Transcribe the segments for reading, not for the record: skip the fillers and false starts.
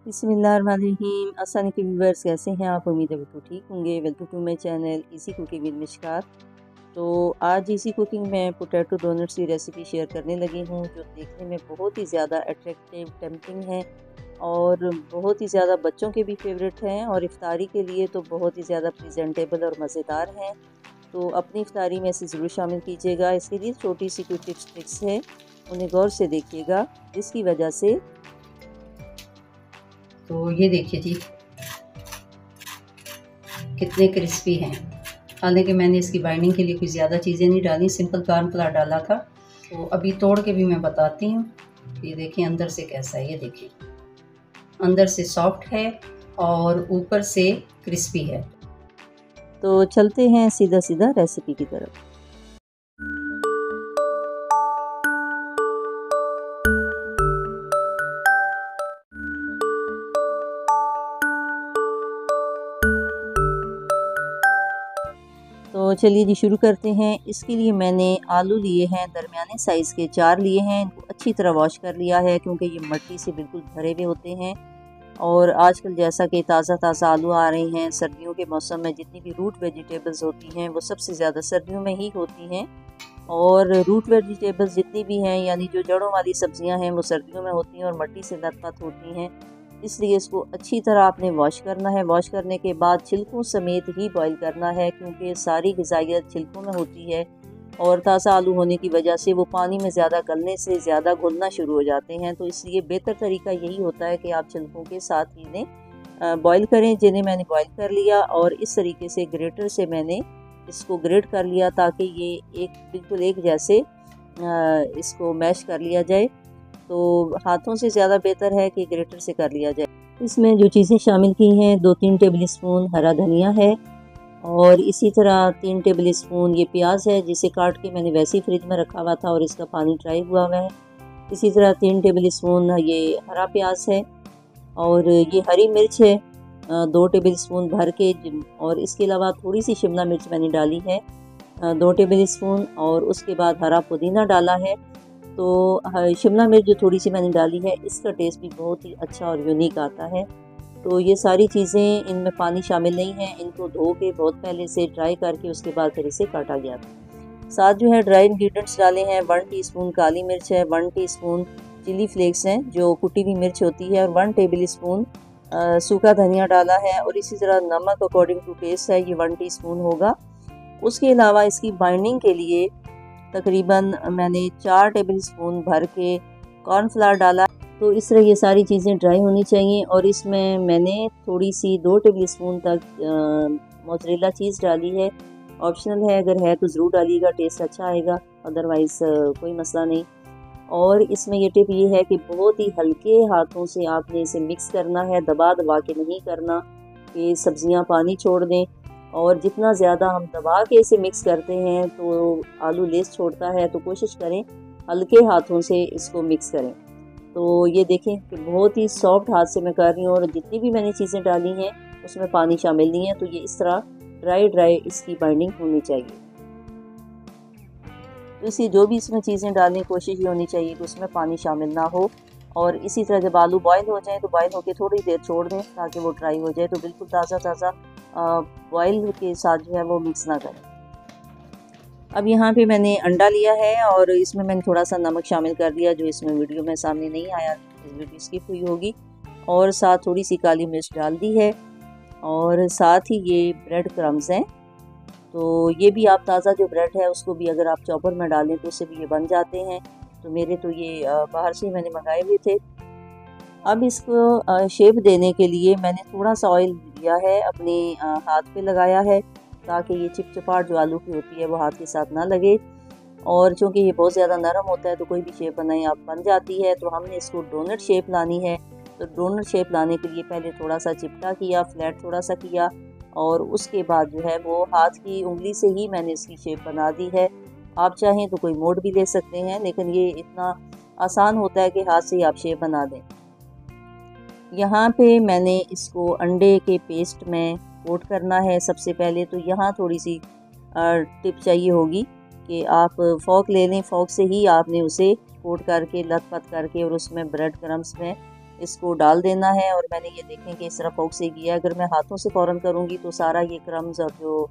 बिस्मिल्लाहिर्रहमानिर्रहीम। अस्सलाम वालेकुम व्यूअर्स, कैसे हैं आप? उम्मीद है बिल्कुल ठीक होंगे। Welcome to my channel easy cooking with Mishkat. तो आज इजी कुकिंग में पोटैटो डोनट्स की रेसिपी शेयर करने लगी हूँ, जो देखने में बहुत ही ज़्यादा अट्रैक्टिव टेम्पटिंग है और बहुत ही ज़्यादा बच्चों के भी फेवरेट हैं और इफ्तारी के लिए तो बहुत ही ज़्यादा प्रेजेंटेबल और मज़ेदार हैं। तो अपनी इफ्तारी में इसे ज़रूर शामिल कीजिएगा। इसके लिए छोटी सी कुछ टिप्स ट्रिक्स है, उन्हें गौर से देखिएगा, जिसकी वजह से तो ये देखिए जी कितने क्रिस्पी हैं। हालांकि मैंने इसकी बाइंडिंग के लिए कोई ज़्यादा चीज़ें नहीं डाली, सिंपल कॉर्नफ्लावर डाला था। तो अभी तोड़ के भी मैं बताती हूँ। ये देखिए अंदर से कैसा है, ये देखिए अंदर से सॉफ्ट है और ऊपर से क्रिस्पी है। तो चलते हैं सीधा सीधा रेसिपी की तरफ। तो चलिए जी शुरू करते हैं। इसके लिए मैंने आलू लिए हैं, दरमियाने साइज़ के 4 लिए हैं। इनको अच्छी तरह वॉश कर लिया है क्योंकि ये मिट्टी से बिल्कुल भरे हुए होते हैं। और आजकल जैसा कि ताज़ा आलू आ रहे हैं, सर्दियों के मौसम में जितनी भी रूट वेजिटेबल्स होती हैं वो सबसे ज़्यादा सर्दियों में ही होती हैं। और रूट वेजिटेबल्स जितनी भी हैं, यानी जो जड़ों वाली सब्जियां हैं, वो सर्दियों में होती हैं और मिट्टी से लथपथ होती हैं। इसलिए इसको अच्छी तरह आपने वॉश करना है। वॉश करने के बाद छिलकों समेत ही बॉईल करना है क्योंकि सारी ग़िज़ाइयत छिलकों में होती है और ताज़ा आलू होने की वजह से वो पानी में ज़्यादा गलने से ज़्यादा घुलना शुरू हो जाते हैं। तो इसलिए बेहतर तरीका यही होता है कि आप छिलकों के साथ ही इन्हें बॉईल करें। जिन्हें मैंने बॉईल कर लिया और इस तरीके से ग्रेटर से मैंने इसको ग्रेट कर लिया ताकि ये एक बिल्कुल एक जैसे इसको मैश कर लिया जाए। तो हाथों से ज़्यादा बेहतर है कि ग्रेटर से कर लिया जाए। इसमें जो चीज़ें शामिल की हैं, 2-3 टेबल स्पून हरा धनिया है और इसी तरह 3 टेबल स्पून ये प्याज है, जिसे काट के मैंने वैसे ही फ्रिज में रखा हुआ था और इसका पानी ड्राई हुआ है। इसी तरह 3 टेबल स्पून ये हरा प्याज है और ये हरी मिर्च है 2 टेबल स्पून भर के। और इसके अलावा थोड़ी सी शिमला मिर्च मैंने डाली है 2 टेबल स्पून और उसके बाद हरा पुदीना डाला है। तो शिमला मिर्च जो थोड़ी सी मैंने डाली है, इसका टेस्ट भी बहुत ही अच्छा और यूनिक आता है। तो ये सारी चीज़ें, इनमें पानी शामिल नहीं है। इनको धो के बहुत पहले से ड्राई करके उसके बाद फिर इसे काटा गया था। साथ जो है ड्राई इंग्रेडिएंट्स डाले हैं, 1 टीस्पून काली मिर्च है, 1 टीस्पून चिली फ्लेक्स हैं जो कुटी हुई मिर्च होती है, और 1 टेबल स्पून सूखा धनिया डाला है। और इसी तरह नमक अकॉर्डिंग टू टेस्ट है, ये 1 टीस्पून होगा। उसके अलावा इसकी बाइंडिंग के लिए तकरीबन मैंने 4 टेबल स्पून भर के कॉर्नफ्लावर डाला। तो इस तरह ये सारी चीज़ें ड्राई होनी चाहिए। और इसमें मैंने थोड़ी सी 2 टेबल स्पून तक मोज़रेला चीज़ डाली है। ऑप्शनल है, अगर है तो ज़रूर डालिएगा, टेस्ट अच्छा आएगा, अदरवाइज़ कोई मसला नहीं। और इसमें ये टिप ये है कि बहुत ही हल्के हाथों से आपने इसे मिक्स करना है, दबा दबा के नहीं करना कि सब्जियां पानी छोड़ दें। और जितना ज़्यादा हम दबा के इसे मिक्स करते हैं तो आलू लेस छोड़ता है, तो कोशिश करें हल्के हाथों से इसको मिक्स करें। तो ये देखें कि बहुत ही सॉफ्ट हाथ से मैं कर रही हूँ और जितनी भी मैंने चीज़ें डाली हैं उसमें पानी शामिल नहीं है। तो ये इस तरह ड्राई इसकी बाइंडिंग होनी चाहिए। तो इसी जो भी इसमें चीज़ें डालने की कोशिश ये होनी चाहिए कि उसमें पानी शामिल ना हो। और इसी तरह जब आलू बॉयल हो जाए तो बॉयल होकर थोड़ी देर छोड़ दें ताकि वो ड्राई हो जाए। तो बिल्कुल ताज़ा बॉयल के साथ जो है वो मिक्स ना करें। अब यहाँ पे मैंने अंडा लिया है और इसमें मैंने थोड़ा सा नमक शामिल कर दिया, जो इसमें वीडियो में सामने नहीं आया, इस वीडियो स्किप हुई होगी। और साथ थोड़ी सी काली मिर्च डाल दी है और साथ ही ये ब्रेड क्रम्स हैं। तो ये भी आप ताज़ा जो ब्रेड है उसको भी अगर आप चॉपर में डालें तो उससे भी ये बन जाते हैं। तो मेरे तो ये बाहर से मैंने मंगाए हुए थे। अब इसको शेप देने के लिए मैंने थोड़ा सा ऑयल लिया है, अपने हाथ पे लगाया है ताकि ये चिपचिपाहट जो आलू की होती है वो हाथ के साथ ना लगे। और चूँकि ये बहुत ज़्यादा नरम होता है तो कोई भी शेप बनाए आप बन जाती है। तो हमने इसको डोनट शेप लानी है। तो डोनट शेप लाने के लिए पहले थोड़ा सा चिपटा किया, फ्लैट थोड़ा सा किया, और उसके बाद जो है वो हाथ की उंगली से ही मैंने इसकी शेप बना दी है। आप चाहें तो कोई मोड़ भी ले सकते हैं, लेकिन ये इतना आसान होता है कि हाथ से ही आप शेप बना दें। यहाँ पे मैंने इसको अंडे के पेस्ट में कोट करना है सबसे पहले। तो यहाँ थोड़ी सी टिप चाहिए होगी कि आप फॉक ले लें, फॉक से ही आपने उसे कोट करके लथपथ करके और उसमें ब्रेड क्रम्स में इसको डाल देना है। और मैंने ये देखें कि इस तरह फोक से किया है। अगर मैं हाथों से फ़ौरन करूँगी तो सारा ये क्रम्स और जो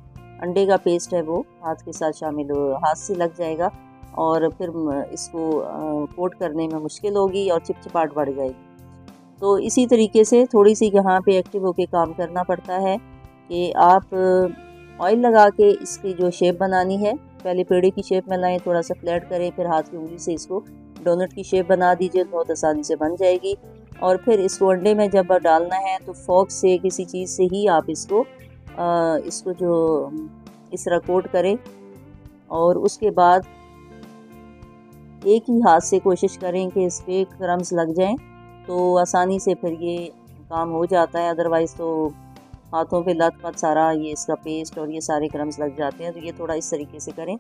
अंडे का पेस्ट है वो हाथ के साथ शामिल हाथ से लग जाएगा और फिर इसको कोट करने में मुश्किल होगी और चिपचिपाहट बढ़ जाएगी। तो इसी तरीके से थोड़ी सी यहाँ पे एक्टिव होके काम करना पड़ता है कि आप ऑयल लगा के इसकी जो शेप बनानी है, पहले पेड़े की शेप में लाएं, थोड़ा सा फ्लैट करें, फिर हाथ की उंगली से इसको डोनट की शेप बना दीजिए, बहुत आसानी से बन जाएगी। और फिर इसको अंडे में जब डालना है तो फोक से किसी चीज़ से ही आप इसको जो इस तरह कोट करें और उसके बाद एक ही हाथ से कोशिश करें कि इस पे क्रम्स लग जाएं, तो आसानी से फिर ये काम हो जाता है। अदरवाइज़ तो हाथों पे लत-पत सारा ये इसका पेस्ट और ये सारे क्रम्स लग जाते हैं। तो ये थोड़ा इस तरीके से करें।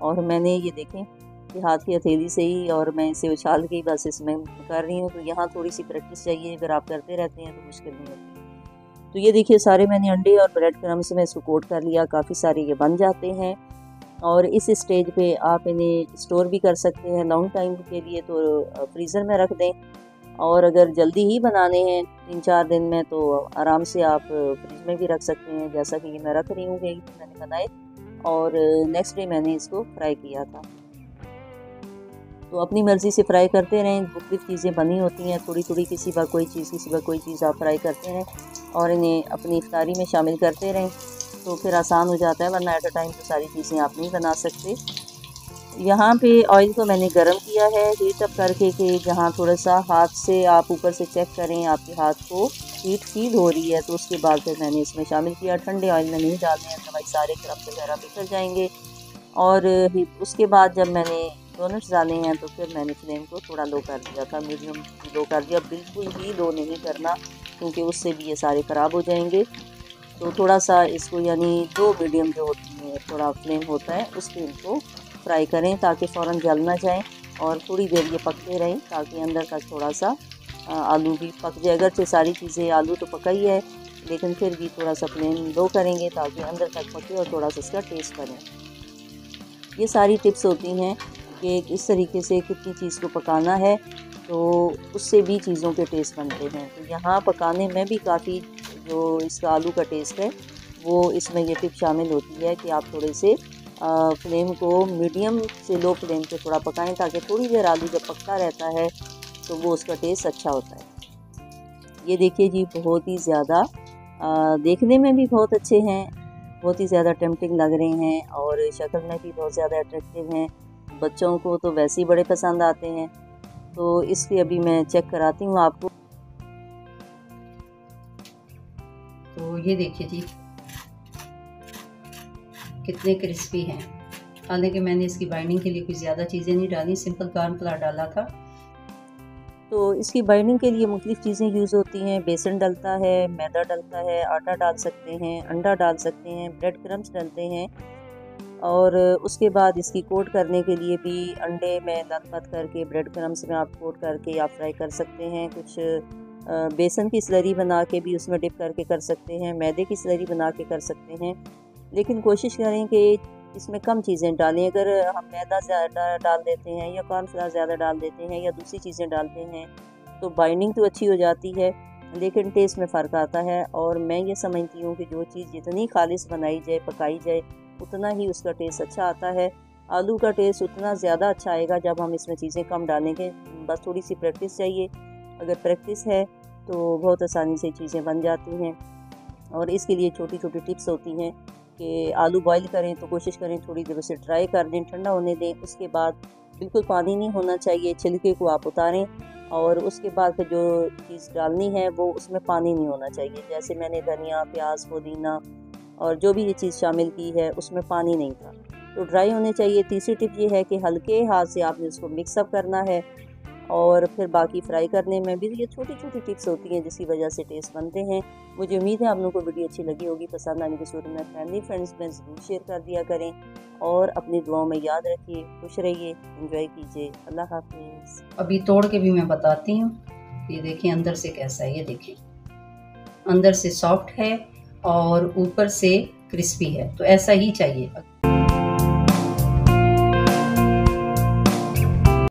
और मैंने ये देखें कि हाथ की हथेली से ही और मैं इसे उछाल के बस इसमें कर रही हूँ। तो यहाँ थोड़ी सी प्रैक्टिस चाहिए, अगर आप करते रहते हैं तो मुश्किल नहीं होती। तो ये देखिए सारे मैंने अंडे और ब्रेड क्रम्स में इसको कोट कर लिया, काफ़ी सारे ये बन जाते हैं। और इस स्टेज पे आप इन्हें स्टोर भी कर सकते हैं लॉन्ग टाइम के लिए, तो फ्रीज़र में रख दें। और अगर जल्दी ही बनाने हैं 3-4 दिन में तो आराम से आप फ्रिज में भी रख सकते हैं, जैसा कि ये मैं रख रही हूँ कि मैंने बनाए और नेक्स्ट डे मैंने इसको फ्राई किया था। तो अपनी मर्ज़ी से फ्राई करते रहें, मुख्तलिफ़ चीज़ें बनी होती हैं, थोड़ी थोड़ी किसी बार कोई चीज़ आप फ्राई करते रहें और इन्हें अपनी इफ्तारी में शामिल करते रहें, तो फिर आसान हो जाता है। वरना एट अ टाइम तो सारी चीज़ें आप नहीं बना सकते। यहाँ पे ऑयल को मैंने गरम किया है हीट अप करके, कि जहाँ थोड़ा सा हाथ से आप ऊपर से चेक करें आपके हाथ को हीट फील हो रही है, तो उसके बाद फिर मैंने इसमें शामिल किया। ठंडे ऑयल में नहीं डालने हैं, तो सारे क्रम्स वगैरह बिखर जाएंगे। और उसके बाद जब मैंने डोनट्स डाले हैं तो फिर मैंने फ्लेम को थोड़ा लो कर दिया था, मीडियम लो कर दिया, बिल्कुल ही लो नहीं करना क्योंकि उससे भी ये सारे ख़राब हो जाएंगे। तो थोड़ा सा इसको यानी 2 मीडियम जो होती है थोड़ा फ्लेम होता है उस पर इनको फ्राई करें ताकि फ़ौरन जल ना जाए और थोड़ी देर ये पकते रहें ताकि अंदर तक थोड़ा सा आलू भी पक जाए। अगरचे सारी चीज़ें आलू तो पका ही है, लेकिन फिर भी थोड़ा सा फ्लेम लो करेंगे ताकि अंदर तक पके और थोड़ा सा इसका टेस्ट करें। ये सारी टिप्स होती हैं कि इस तरीके से कितनी चीज़ को पकाना है, तो उससे भी चीज़ों के टेस्ट बनते हैं। तो यहाँ पकाने में भी काफ़ी जो इसका आलू का टेस्ट है वो इसमें ये टिप शामिल होती है कि आप थोड़े से फ्लेम को मीडियम से लो फ्लेम पे थोड़ा पकाएं ताकि थोड़ी देर आलू जब पकता रहता है तो वो उसका टेस्ट अच्छा होता है। ये देखिए जी, बहुत ही ज़्यादा देखने में भी बहुत अच्छे हैं, बहुत ही ज़्यादा टेम्पटिंग लग रहे हैं और शक्ल में भी बहुत ज़्यादा अट्रैक्टिव हैं। बच्चों को तो वैसे ही बड़े पसंद आते हैं। तो इसकी अभी मैं चेक कराती हूँ आपको। तो ये देखिए जी कितने क्रिस्पी हैं। हालांकि मैंने इसकी बाइंडिंग के लिए कुछ ज़्यादा चीज़ें नहीं डाली, सिंपल कॉर्न फ्लावर डाला था। तो इसकी बाइंडिंग के लिए मुख्तलिफ़ चीज़ें यूज़ होती हैं, बेसन डलता है, मैदा डलता है, आटा डाल सकते हैं, अंडा डाल सकते हैं, ब्रेड क्रम्स डलते हैं। और उसके बाद इसकी कोट करने के लिए भी अंडे में लत-पत करके ब्रेड क्रम्स में आप कोट करके आप फ्राई कर सकते हैं। कुछ बेसन की स्लरी बना के भी उसमें डिप करके कर सकते हैं, मैदे की स्लरी बना के कर सकते हैं। लेकिन कोशिश करें कि इसमें कम चीज़ें डालें। अगर हम मैदा ज़्यादा डाल देते हैं या कॉर्नफ्लावर ज़्यादा डाल देते हैं या दूसरी चीज़ें डालते हैं तो बाइंडिंग तो अच्छी हो जाती है लेकिन टेस्ट में फ़र्क आता है। और मैं ये समझती हूँ कि जो चीज़ जितनी खालिश बनाई जाए, पकाई जाए, उतना ही उसका टेस्ट अच्छा आता है। आलू का टेस्ट उतना ज़्यादा अच्छा आएगा जब हम इसमें चीज़ें कम डालेंगे। बस थोड़ी सी प्रैक्टिस चाहिए, अगर प्रैक्टिस है तो बहुत आसानी से चीज़ें बन जाती हैं। और इसके लिए छोटी छोटी टिप्स होती हैं कि आलू बॉईल करें तो कोशिश करें थोड़ी देर उसे ड्राई कर दें, ठंडा होने दें। उसके बाद बिल्कुल पानी नहीं होना चाहिए, छिलके को आप उतारें और उसके बाद फिर जो चीज़ डालनी है वो उसमें पानी नहीं होना चाहिए। जैसे मैंने धनिया, प्याज, पुदीना और जो भी ये चीज़ शामिल की है उसमें पानी नहीं था, तो ड्राई होने चाहिए। तीसरी टिप ये है कि हल्के हाथ से आपने उसको मिक्सअप करना है और फिर बाकी फ्राई करने में भी ये छोटी छोटी टिप्स होती हैं जिसकी वजह से टेस्ट बनते हैं। मुझे उम्मीद है आप लोगों को वीडियो अच्छी लगी होगी। पसंद आने की सूरत में फैमिली फ्रेंड्स में ज़रूर शेयर कर दिया करें और अपनी दुआओं में याद रखिए। खुश रहिए, एंजॉय कीजिए। अल्लाह हाफिज़। अभी तोड़ के भी मैं बताती हूँ। ये देखिए अंदर से कैसा है, ये देखिए अंदर से सॉफ्ट है और ऊपर से क्रिस्पी है, तो ऐसा ही चाहिए।